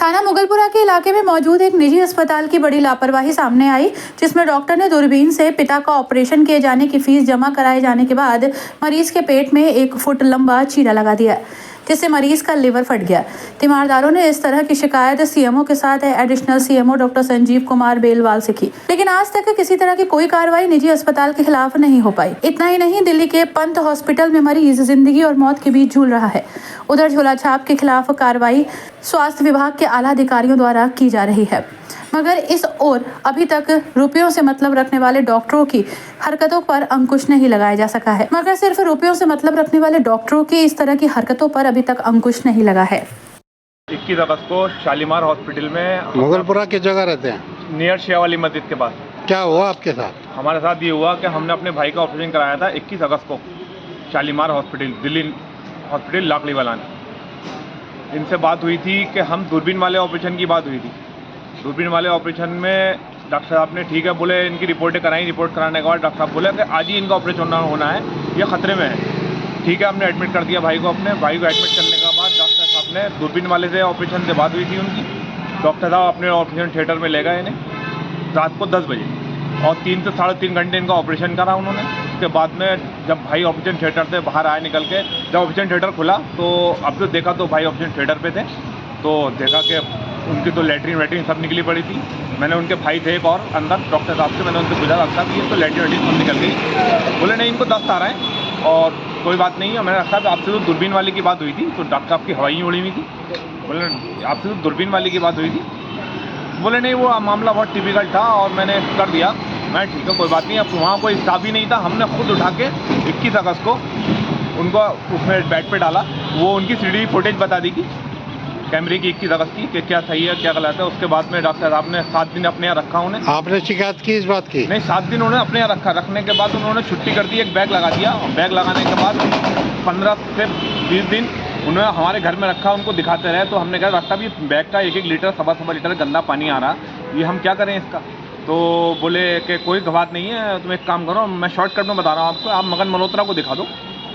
थाना मुगलपुरा के इलाके में मौजूद एक निजी अस्पताल की बड़ी लापरवाही सामने आई, जिसमें डॉक्टर ने दूरबीन से पिता का ऑपरेशन किए जाने की फीस जमा कराए जाने के बाद मरीज के पेट में 1 फुट लंबा चीरा लगा दिया, जिससे मरीज का लिवर फट गया। तीमारदारों ने इस तरह की शिकायत सीएमओ के साथ additional CMO doctor Sanjeev Kumar Belwal से की, लेकिन आज तक किसी तरह की कोई कार्रवाई निजी अस्पताल के खिलाफ नहीं हो पाई। इतना ही नहीं, दिल्ली के पंत हॉस्पिटल में मरीज जिंदगी और मौत के बीच झूल रहा है। उधर झोलाछाप के खिलाफ कार्रवाई स्वास्थ्य विभाग के आला अधिकारियों द्वारा की जा रही है, मगर इस ओर अभी तक रुपयों से मतलब रखने वाले डॉक्टरों की हरकतों पर अंकुश नहीं लगाया जा सका है। मगर सिर्फ रुपयों से मतलब रखने वाले डॉक्टरों की इस तरह की हरकतों पर अभी तक अंकुश नहीं लगा है। 21 अगस्त को शालीमार हॉस्पिटल में मुगलपुरा की जगह रहते हैं, नियर शेया वाली मस्जिद के पास। क्या हुआ आपके साथ? हमारे साथ ये हुआ कि हमने अपने भाई का ऑपरेशन कराया था 21 अगस्त को शालीमार हॉस्पिटल, दिल्ली हॉस्पिटल लाकड़ी वाला ने। इनसे बात हुई थी कि हम दूरबीन वाले ऑपरेशन की बात हुई थी। दूरबीन वाले ऑपरेशन में डॉक्टर साहब ने ठीक है बोले, इनकी रिपोर्टें कराई। रिपोर्ट कराने के बाद डॉक्टर साहब बोले कि आज ही इनका ऑपरेशन होना है, ये खतरे में है। ठीक है, हमने एडमिट कर दिया भाई को। अपने भाई को एडमिट करने के बाद डॉक्टर साहब ने दूरबीन वाले से ऑपरेशन से बात हुई थी उनकी। डॉक्टर साहब अपने ऑपरेशन थिएटर में ले गए इन्हें रात को 10 बजे और 3 से 3.5 घंटे इनका ऑपरेशन करा उन्होंने। उसके बाद में जब भाई ऑपरेशन थिएटर से बाहर आए निकल के, जब ऑपरेशन थिएटर खुला तो अब तो देखा तो भाई ऑपरेशन थिएटर पे थे, तो देखा कि उनकी तो लेटरिन वेटरिन सब निकली पड़ी थी। मैंने उनके भाई थे एक और अंदर, डॉक्टर साहब से मैंने उनसे पूछा, डॉक्टर साहब ये तो लेटरिन वेटरिन सब निकल गई। बोले नहीं, इनको दस्त आ रहा है और कोई बात नहीं है। मैंने डॉक्टर साहब आपसे तो दूरबीन वाले की बात हुई थी, तो डॉक्टर साहब की हवाई उड़ी हुई थी। बोले आपसे तो दूरबीन वाले की बात हुई थी। बोले नहीं, वो मामला बहुत टिपिकल था और मैंने कर दिया। मैं ठीक है, कोई बात नहीं। अब वहाँ कोई स्टाफ ही नहीं था, हमने खुद उठा के 21 अगस्त को उनको उसमें बेड पे डाला। वो उनकी सीडी फुटेज बता दी कि कैमरे की 21 अगस्त की कि क्या सही है क्या गलत है। उसके बाद में डॉक्टर साहब ने 7 दिन अपने यहाँ रखा उन्हें। आपने शिकायत की इस बात की? नहीं, 7 दिन उन्होंने अपने यहाँ रखा। रखने के बाद उन्होंने छुट्टी कर दी, एक बैग लगा दिया। बैग लगाने के बाद 15 से 20 दिन उन्होंने हमारे घर में रखा, उनको दिखाते रहे। तो हमने कहा डॉक्टर साहब ये बैग का 1-1 लीटर 1.25 लीटर गंदा पानी आ रहा, ये हम क्या करें इसका? तो बोले कि कोई बात नहीं है, तुम एक काम करो, मैं शॉर्टकट में बता रहा हूँ आपको, आप मगन मल्होत्रा को दिखा दो।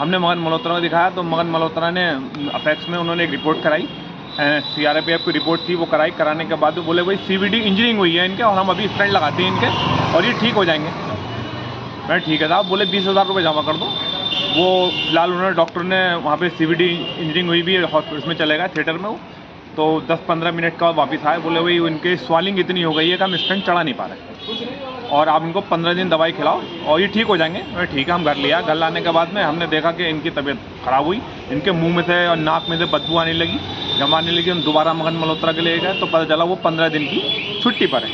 हमने मगन मल्होत्रा को दिखाया तो मगन मल्होत्रा ने अपेक्स में उन्होंने एक रिपोर्ट कराई, CRPF की रिपोर्ट थी, वो कराई। कराने के बाद बोले भाई CVD इंजरिंग हुई है इनके और हम अभी स्टेंट लगाते हैं इनके और ये ठीक हो जाएंगे। मैं ठीक है साहब। बोले 20,000 रुपये जमा कर दो। वो फिलहाल उन्होंने डॉक्टर ने वहाँ पे CVD इंजरिंग हुई भी हॉस्पिटल में चले गए थिएटर में। वो तो 10-15 मिनट का वापस आए, बोले भाई उनके स्वालिंग इतनी हो गई है कि हम स्टेंट चढ़ा नहीं पा रहे और आप इनको 15 दिन दवाई खिलाओ और ये ठीक हो जाएंगे। मैं ठीक है, हम घर लिया। घर लाने के बाद में हमने देखा कि इनकी तबीयत ख़राब हुई, इनके मुंह में से और नाक में से बदबू आने लगी, जब आने लगी। हम दोबारा मगन मल्होत्रा के लिए गए तो पता चला वो 15 दिन की छुट्टी पर है।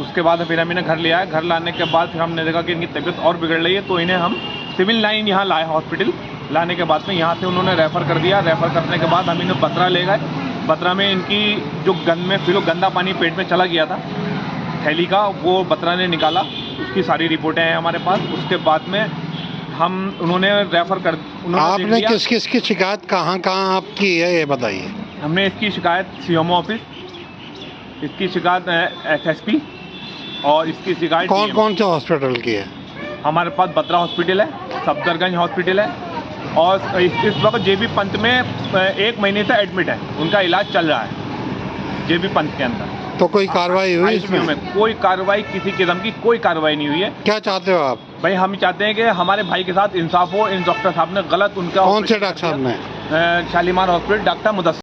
उसके बाद फिर हम इन्हें घर ले आए। घर लाने के बाद फिर हमने देखा कि इनकी तबीयत और बिगड़ रही है, तो इन्हें हम सिविल लाइन यहाँ लाए हॉस्पिटल। लाने के बाद में यहाँ से उन्होंने रेफ़र कर दिया। रेफ़र करने के बाद हम इन्हें बत्रा ले गए। बत्रा में इनकी जो गंदा पानी पेट में चला गया था थैली का, वो बत्रा ने निकाला। उसकी सारी रिपोर्टें हैं हमारे पास। उसके बाद में उन्होंने रेफ़र कर आपने किस किस की शिकायत कहाँ आप की है ये बताइए? हमने इसकी शिकायत CMO ऑफिस, इसकी शिकायत SSP और इसकी शिकायत कौन कौन से हॉस्पिटल की है? हमारे पास बत्रा हॉस्पिटल है, सफदरगंज हॉस्पिटल है और इस वक्त JB पंत में 1 महीने से एडमिट है, उनका इलाज चल रहा है JB पंत के अंदर। तो कोई कार्रवाई हुई इसमें? कोई कार्रवाई, किसी किस्म की कोई कार्रवाई नहीं हुई है। क्या चाहते हो आप? भाई हम चाहते हैं कि हमारे भाई के साथ इंसाफ हो। इन डॉक्टर साहब ने गलत उनका। कौन से डॉक्टर साहब ने? Shalimar hospital doctor Mudassir.